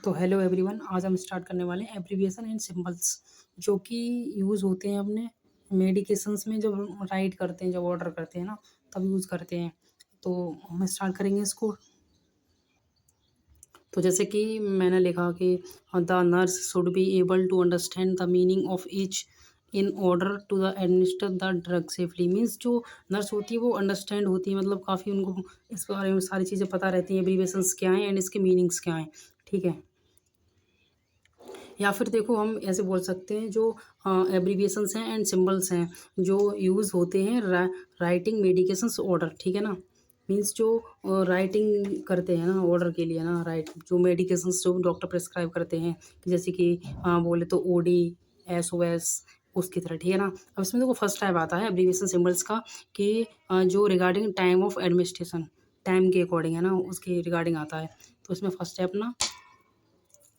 तो hello everyone, आज हम स्टार्ट करने वाले हैं एब्रीविएशन एंड सिंबल्स जो कि यूज़ होते हैं अपने मेडिकेशंस में जब राइट करते हैं, जब ऑर्डर करते हैं ना, तब यूज़ करते हैं। तो हम स्टार्ट करेंगे इसको। तो जैसे कि मैंने लिखा कि the nurse should be able to understand the meaning of each in order to the administer the drug safely. Means जो नर्स होती है वो अंडरस्टैंड होती है, मतलब काफ़ी उनको इस बारे में सारी चीज़ें पता रहती हैं, एब्रीविएशंस क्या हैं एंड इसके मीनिंग्स क्या हैं। ठीक है, या फिर देखो हम ऐसे बोल सकते हैं जो एब्रीविएशंस हैं एंड सिंबल्स हैं जो यूज़ होते हैं राइटिंग मेडिकेशंस ऑर्डर। ठीक है ना, मीन्स जो राइटिंग करते हैं ना ऑर्डर के लिए ना, राइट जो मेडिकेशंस जो डॉक्टर प्रेस्क्राइब करते हैं कि जैसे कि बोले तो ओडी, एसओएस, उसकी तरह। ठीक है ना, अब इसमें देखो फर्स्ट टाइप आता है एब्रीविएशन सिंबल्स का कि जो regarding time of administration, time के अकॉर्डिंग है ना, उसके रिगार्डिंग आता है। तो इसमें फर्स्ट है अपना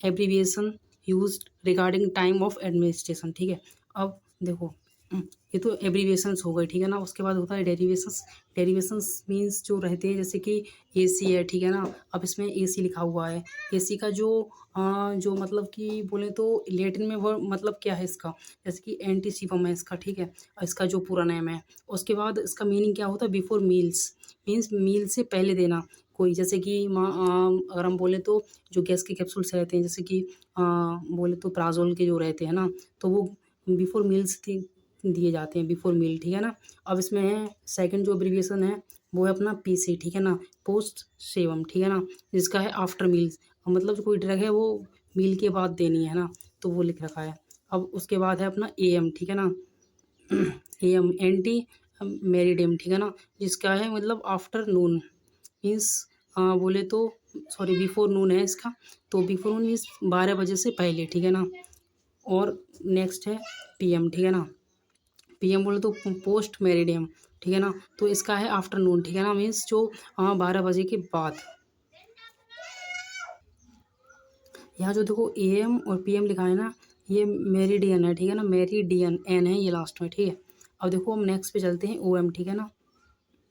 abbreviation used regarding time of administration. ठीक है, अब देखो ये तो एब्रीविएशंस हो गए। ठीक है ना, उसके बाद होता है डेरिवेशंस। डेरिवेशंस मीन्स जो रहते हैं जैसे कि एसी है। ठीक है ना, अब इसमें एसी लिखा हुआ है। एसी का जो मतलब कि बोले तो लैटिन में वो मतलब क्या है इसका, जैसे कि एंटीसिपम है इसका। ठीक है, इसका जो पूरा नेम है। उसके बाद इसका मीनिंग क्या होता है, बिफोर मील्स, मीन्स मील से पहले देना कोई, जैसे कि अगर हम बोले तो जो गैस के कैप्सूल्स रहते हैं, जैसे कि बोले तो प्राज़ोल के जो रहते हैं ना, तो वो बिफोर मील्स दिए जाते हैं, बिफोर मील। ठीक है ना, अब इसमें है सेकंड जो एब्रीविएशन है वो है अपना पीसी। ठीक है ना, पोस्ट सेवम। ठीक है ना, जिसका है आफ्टर मील्स, मतलब जो कोई ड्रग है वो मील के बाद देनी है ना, तो वो लिख रखा है। अब उसके बाद है अपना एएम। ठीक है ना, एएम एंटी मेरिडियम। ठीक है ना, जिसका है मतलब आफ्टर नून, मीन्स बोले तो सॉरी बिफोर नून है इसका। तो बिफोर नून मीन्स 12 बजे से पहले। ठीक है ना, और नेक्स्ट है पीएम। ठीक है ना, पीएम बोले तो पोस्ट मेरिडियम। ठीक है ना, तो इसका है आफ्टरनून। ठीक है ना, मीन्स जो 12 बजे के बाद। यहाँ जो देखो एएम और पीएम लिखा है ना, ये मेरिडियन है। ठीक है ना, मेरिडियन एन है ये लास्ट में। ठीक है, अब देखो हम नेक्स्ट पे चलते हैं ओएम। ठीक है ना,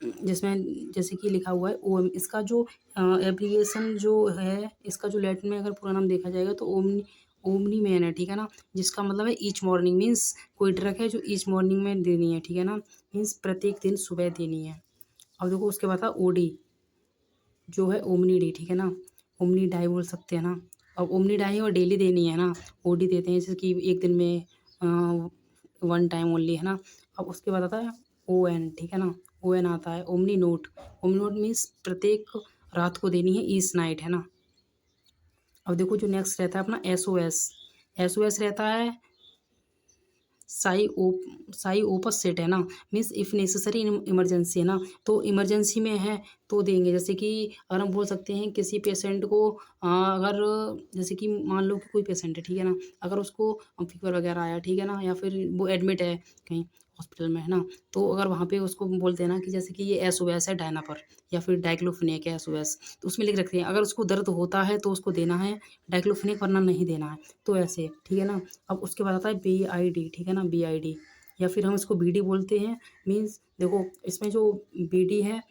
जिसमें जैसे कि लिखा हुआ है ओएम, इसका जो एब्रीविएशन जो है, इसका जो लैटिन में अगर पूरा नाम देखा जाएगा तो ओमनी मैन है। ठीक है ना, जिसका मतलब है ईच मॉर्निंग, मीन्स कोई ड्रग है जो ईच मॉर्निंग में देनी है। ठीक है ना, मीन्स प्रत्येक दिन सुबह देनी है। अब देखो उसके बाद था ओडी जो है ओमनी डी। ठीक है ना, ओमनी डाई बोल सकते हैं ना। अब ओमनी डाई और डेली देनी है ना, ओडी देते हैं जैसे कि एक दिन में 1 टाइम ओनली है ना। अब उसके बाद आता है ओ एन। ठीक है ना, ओ एन आता है omni note. Omni note means प्रत्येक रात को देनी है, ईच नाइट है ना। अब देखो जो नेक्स्ट रहता है अपना S O S. S O S रहता है साई ओपस सेट है ना, मीन्स इफ़ नेसेसरी इमरजेंसी है ना, तो इमरजेंसी में है तो देंगे। जैसे कि अगर हम बोल सकते हैं किसी पेशेंट को अगर जैसे कि मान लो कि कोई पेशेंट है। ठीक है ना, अगर उसको फीवर वगैरह आया। ठीक है ना, या फिर वो एडमिट है कहीं हॉस्पिटल में है ना, तो अगर वहाँ पे उसको बोलते हैं ना कि जैसे कि ये एसओएस है डायनापर, या फिर डाइक्लोफिनेक है एसओएस, तो उसमें लिख रखते हैं अगर उसको दर्द होता है तो उसको देना है डाइक्लोफिनेक, वरना नहीं देना है। तो ऐसे। ठीक है ना, अब उसके बाद आता है बीआईडी। ठीक है ना, बीआईडी, या फिर हम इसको बीडी बोलते हैं। मीन्स देखो इसमें जो बीडी है,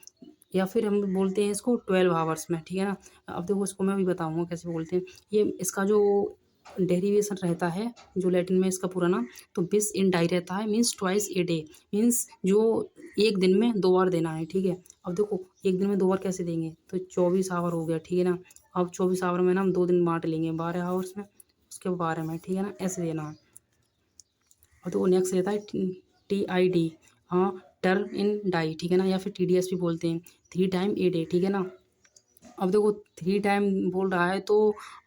या फिर हम बोलते हैं इसको 12 आवर्स में। ठीक है ना, अब देखो इसको मैं भी बताऊंगा कैसे बोलते हैं। ये इसका जो डेरिवेशन रहता है, जो लैटिन में इसका पूरा नाम, तो बिस इन डाई रहता है, means twice a day, means जो एक दिन में 2 बार देना है। ठीक है, अब देखो एक दिन में 2 बार कैसे देंगे, तो 24 आवर हो गया। ठीक है ना, अब 24 आवर में ना हम 2 दिन बांट लेंगे, 12 आवर्स में, उसके 12 में। ठीक है ना, ऐसे देना है। और तो वो नेक्स्ट रहता है TID, हाँ, टर्न इन डाई। ठीक है ना, या फिर TDS भी बोलते हैं, 3 टाइम ए डे। ठीक है ना, अब देखो 3 टाइम बोल रहा है तो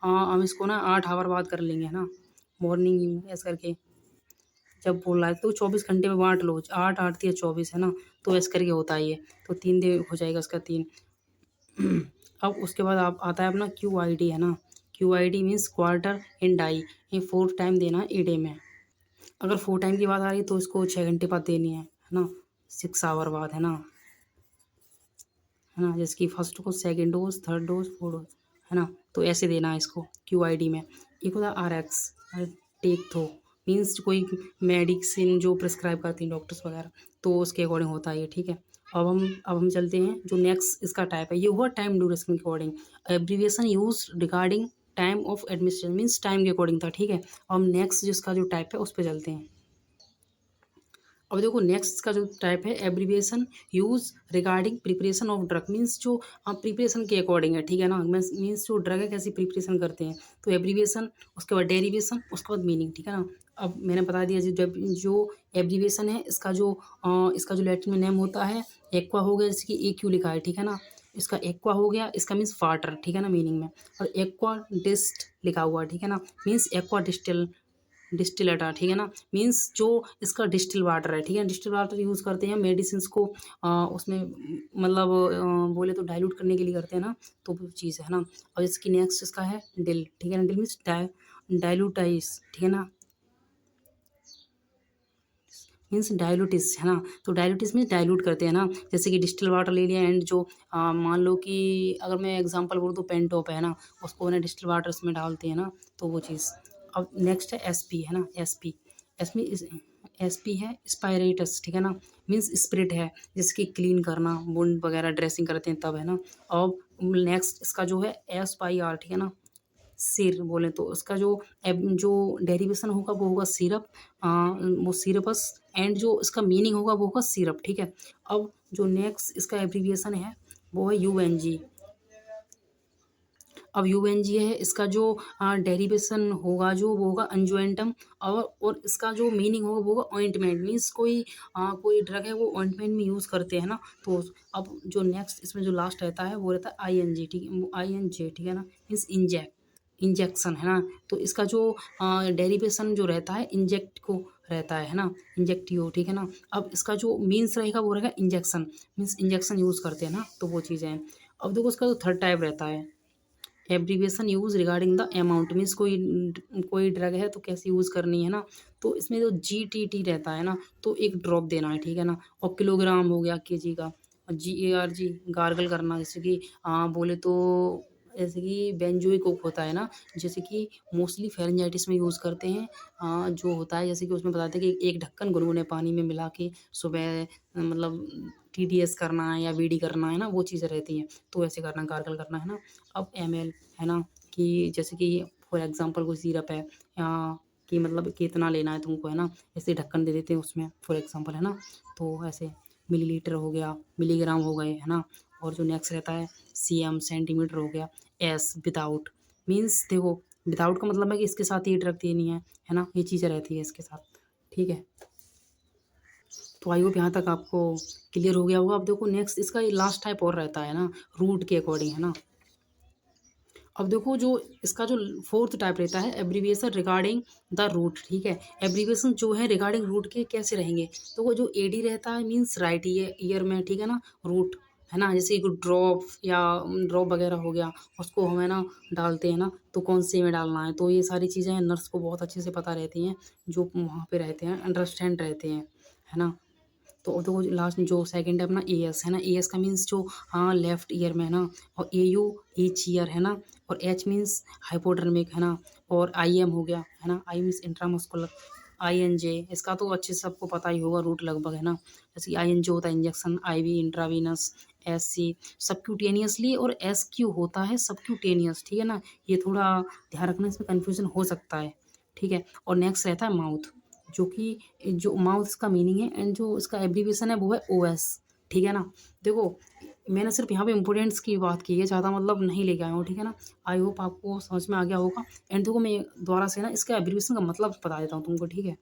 हम इसको ना 8 आवर बाद कर लेंगे है ना, मॉर्निंग ऐसे करके। जब बोल रहा है तो 24 घंटे में बांट लो, 8 8 या 24 है ना, तो ऐसे करके होता है ये। तो 3 दिन हो जाएगा इसका 3। अब उसके बाद आप आता है अपना QID है ना, QID means quarter in die, ये 4 टाइम देना है ए डे में। अगर 4 टाइम की बात आ रही है तो इसको 6 घंटे बाद देनी है ना, 6 आवर बाद है ना। है ना, जैसे कि first dose, second dose, third dose, fourth dose, है ना, तो ऐसे देना है इसको QID में। एक होता है RX, टेक थ्रो, मीन्स कोई मेडिसिन जो प्रिस्क्राइब करती हैं डॉक्टर्स वगैरह, तो उसके अकॉर्डिंग होता है ये। ठीक है, अब हम चलते हैं जो नेक्स्ट इसका टाइप है, ये हुआ टाइम ड्यूरेशन के according. Abbreviation use regarding time of administration means time के अकॉर्डिंग था, ठीक है। अब नेक्स्ट जिसका जो टाइप है उस पर चलते हैं। अब देखो नेक्स्ट का जो टाइप है abbreviation use regarding preparation of drug means जो प्रिपरेशन के अकॉर्डिंग है, ठीक है ना। मीन्स जो ड्रग है कैसी प्रिपरेशन करते हैं, तो एब्रीविएशन, उसके बाद डेरिवेशन, उसके बाद मीनिंग, ठीक है ना। अब मैंने बता दिया जो एब्रीविएशन है इसका जो लैटिन में नेम होता है एक्वा हो गया, जैसे कि AQ लिखा है, ठीक है ना। इसका एक्वा हो गया, इसका मीन्स वाटर, ठीक है ना, मीनिंग में। और एक्वा डिस्ट लिखा हुआ है, ठीक है ना, मीन्स एक्वा डिस्टिलेटर, ठीक है ना, मीन्स जो इसका डिस्टिल वाटर है, ठीक है। डिस्टिल वाटर यूज़ करते हैं मेडिसिन को उसमें मतलब बोले तो डाइल्यूट करने के लिए करते हैं ना, तो वो चीज़ है ना। और इसकी नेक्स्ट इसका है डिल, ठीक है ना, डिल मीन्स डाइल्यूटाइज, ठीक है ना, मीन्स डाइल्यूटिस, है ना। तो डाइल्यूटिस मीन्स डाइल्यूट करते हैं ना, जैसे कि डिस्टिल वाटर ले लिया एंड जो मान लो कि अगर मैं एग्जांपल बोलूँ तो पेंटॉप है ना, उसको उन्हें डिस्टिल वाटर्स में डालते हैं ना, तो वो चीज़। अब नेक्स्ट है SP, है ना, SP है स्पायरेटस, ठीक है ना, मीन्स स्पिरिट है, जिसकी क्लीन करना, वुंड वगैरह ड्रेसिंग करते हैं तब, है ना। अब नेक्स्ट इसका जो है SYR, ठीक है ना, सिर बोले तो उसका जो डेरिवेशन होगा वो होगा सिरप, वो सिरपस, एंड जो इसका मीनिंग होगा वो होगा सिरप, ठीक है। अब जो नेक्स्ट इसका एब्रीविएशन है वो है UNG। अब UNG है, इसका जो डेरिवेशन होगा जो वो होगा अंजुएंटम, और इसका जो मीनिंग होगा वो होगा ऑइंटमेंट, मीन्स कोई ड्रग है वो ऑइंटमेंट में यूज़ करते हैं ना, तो अब जो नेक्स्ट इसमें जो लास्ट रहता है वो रहता है ING, ठीक है, INJ, ठीक है ना, मीन्स इंजेक्शन, है ना। तो इसका जो डेरिवेशन जो रहता है इंजेक्ट को रहता है ना, इंजेक्टिव, ठीक है ना। अब इसका जो मीन्स रहेगा वो रहेगा इंजेक्शन, मीन्स इंजेक्शन यूज़ करते हैं ना, तो वो चीज़ें हैं। अब देखो उसका जो थर्ड टाइप रहता है abbreviation use regarding the amount, means कोई ड्रग है तो कैसे यूज़ करनी है ना, तो इसमें जो GTT रहता है ना, तो एक ड्रॉप देना है, ठीक है ना। और किलोग्राम हो गया KG का, और GARG गार्गल करना, जैसे कि बोले तो जैसे कि बेंजोइक होता है ना, जैसे कि मोस्टली फेरेंजाइटिस में यूज़ करते हैं, जो होता है जैसे कि उसमें बताते हैं कि एक ढक्कन गुनगुने पानी में मिला के सुबह मतलब TDS करना है या BD करना है ना, वो चीज़ें रहती हैं, तो ऐसे करना, गार्गल करना, है ना। अब ML, है ना, कि जैसे कि फॉर एग्जांपल कोई सिरप है या कि मतलब कितना लेना है तुमको, है ना, ऐसे ढक्कन दे देते हैं उसमें फॉर एग्जांपल, है ना। तो ऐसे मिलीलीटर हो गया, मिलीग्राम हो गए, है ना। और जो नेक्स्ट रहता है CM सेंटीमीटर हो गया, S विदाउट, मीन्स देखो विदाउट का मतलब है कि इसके साथ ये ड्रग देनी है ना, ये चीज़ें रहती है इसके साथ, ठीक है। तो आई होप यहाँ तक आपको क्लियर हो गया होगा। अब देखो नेक्स्ट इसका ये लास्ट टाइप और रहता है ना, रूट के अकॉर्डिंग, है ना। अब देखो जो इसका जो फोर्थ टाइप रहता है एब्रीविएशन रिगार्डिंग द रूट, ठीक है। एब्रीविएशन जो है रिगार्डिंग रूट के कैसे रहेंगे, तो वो जो AD रहता है मीन्स राइट ईयर में, ठीक है ना, रूट, है ना, जैसे कि ड्रॉप या ड्रॉप वगैरह हो गया, उसको हमें ना डालते हैं ना, तो कौन से में डालना है, तो ये सारी चीज़ें नर्स को बहुत अच्छे से पता रहती हैं, जो वहाँ पे रहते हैं, अंडरस्टैंड रहते हैं, है ना। तो देखो लास्ट में जो सेकंड है अपना AS, है ना, AS का मीन्स जो लेफ्ट ईयर में, है ना। और AU ईच ईयर, है ना। और H मीन्स हाइपोडर्मिक, है ना। और IM हो गया, है ना, I मीन्स इंट्रामस्कुलर। INJ इसका तो अच्छे से सबको पता ही होगा रूट लगभग, है ना। जैसे कि INJ होता है injection, IV intravenous, SC subcutaneously, और SQ होता है सबक्यूटेनियस, ठीक है ना। ये थोड़ा ध्यान रखना, इसमें कन्फ्यूजन हो सकता है, ठीक है। और नेक्स्ट रहता है माउथ, जो कि जो माउथ का मीनिंग है, एंड जो इसका एब्रीविएशन है वो है OS, ठीक है ना। देखो मैंने सिर्फ यहाँ पे इम्पोर्टेंट्स की बात की है, ज़्यादा मतलब नहीं लेके आया हूँ, ठीक है ना। आई होप आपको समझ में आ गया होगा। एंड देखो मैं दोबारा से ना इसका एब्रीविएशन का मतलब बता देता हूँ तुमको, ठीक है।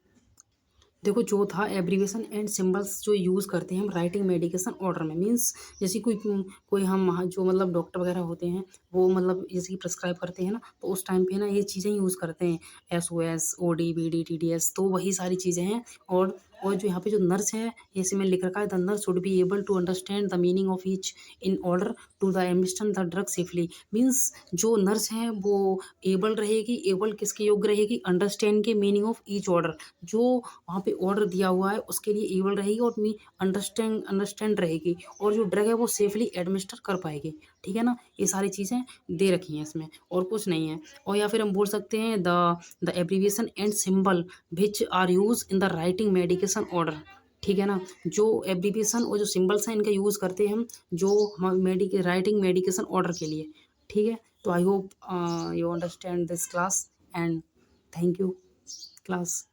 देखो जो था एब्रीविएशन एंड सिंबल्स जो यूज़ करते हैं हम राइटिंग मेडिकेशन ऑर्डर में, मीन्स जैसे कोई हम जो मतलब डॉक्टर वगैरह होते हैं वो मतलब जैसे कि प्रिस्क्राइब करते हैं ना, तो उस टाइम पे ना ये चीज़ें यूज़ करते हैं, SOS OD BD TDS, तो वही सारी चीज़ें हैं। और जो यहाँ पे जो नर्स है, जैसे मैं लिख रखा है the nurse should be able to understand the meaning of each in order to the administer the drug safely, means जो नर्स है वो एबल रहेगी, एबल किसके योग्य रहेगी, अंडरस्टैंड के मीनिंग ऑफ ईच ऑर्डर, जो वहाँ पे ऑर्डर दिया हुआ है उसके लिए एबल रहेगी, और मी अंडरस्टैंड रहेगी, और जो ड्रग है वो सेफली एडमिनिस्टर कर पाएगी, ठीक है ना। ये सारी चीज़ें दे रखी हैं इसमें, और कुछ नहीं है। और या फिर हम बोल सकते हैं the abbreviation and symbol which are use in the writing medication order, ठीक है ना। जो एब्रीविएशन और जो सिंबल्स हैं इनका यूज़ करते हैं हम जो राइटिंग मेडिकेशन ऑर्डर के लिए, ठीक है। तो I hope you understand this class and thank you class.